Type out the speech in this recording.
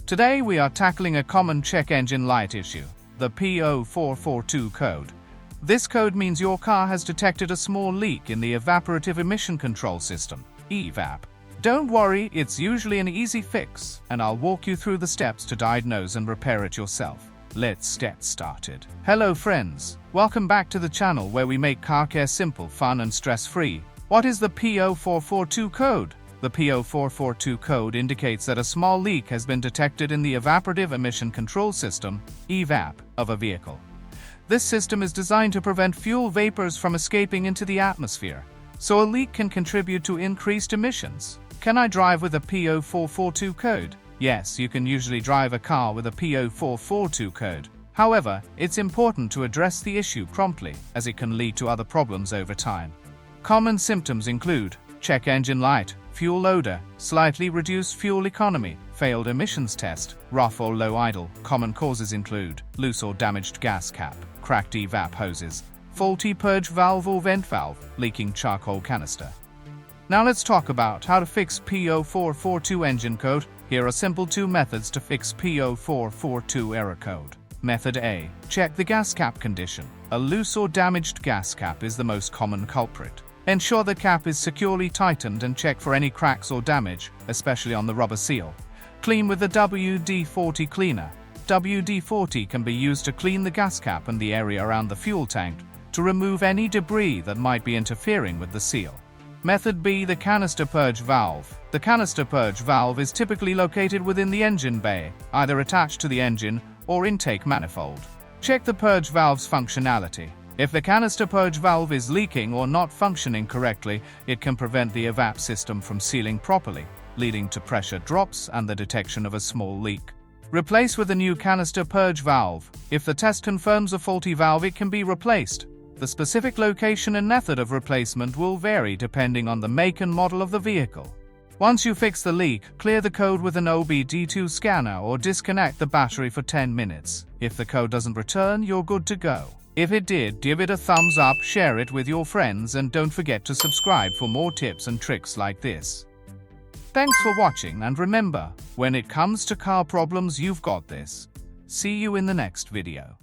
Today we are tackling a common check engine light issue, the P0442 code. This code means your car has detected a small leak in the evaporative emission control system, EVAP. Don't worry, it's usually an easy fix, and I'll walk you through the steps to diagnose and repair it yourself. Let's get started. Hello friends, welcome back to the channel where we make car care simple, fun and stress-free. What is the P0442 code? The P0442 code indicates that a small leak has been detected in the evaporative emission control system, EVAP, of a vehicle. This system is designed to prevent fuel vapors from escaping into the atmosphere, so a leak can contribute to increased emissions. Can I drive with a P0442 code? Yes, you can usually drive a car with a P0442 code. However, it's important to address the issue promptly, as it can lead to other problems over time. Common symptoms include check engine light, fuel odor, slightly reduced fuel economy, failed emissions test, rough or low idle. Common causes include loose or damaged gas cap, cracked EVAP hoses, faulty purge valve or vent valve, leaking charcoal canister. Now let's talk about how to fix P0442 engine code. Here are simple two methods to fix P0442 error code. Method A. Check the gas cap condition. A loose or damaged gas cap is the most common culprit. Ensure the cap is securely tightened and check for any cracks or damage, especially on the rubber seal. Clean with the WD-40 cleaner. WD-40 can be used to clean the gas cap and the area around the fuel tank to remove any debris that might be interfering with the seal. Method B. The canister purge valve. The canister purge valve is typically located within the engine bay, either attached to the engine or intake manifold. Check the purge valve's functionality. If the canister purge valve is leaking or not functioning correctly, it can prevent the EVAP system from sealing properly, leading to pressure drops and the detection of a small leak. Replace with a new canister purge valve. If the test confirms a faulty valve, it can be replaced. The specific location and method of replacement will vary depending on the make and model of the vehicle. Once you fix the leak, clear the code with an OBD2 scanner or disconnect the battery for 10 minutes. If the code doesn't return, you're good to go. If it did, give it a thumbs up, share it with your friends, and don't forget to subscribe for more tips and tricks like this. Thanks for watching, and remember, when it comes to car problems, you've got this. See you in the next video.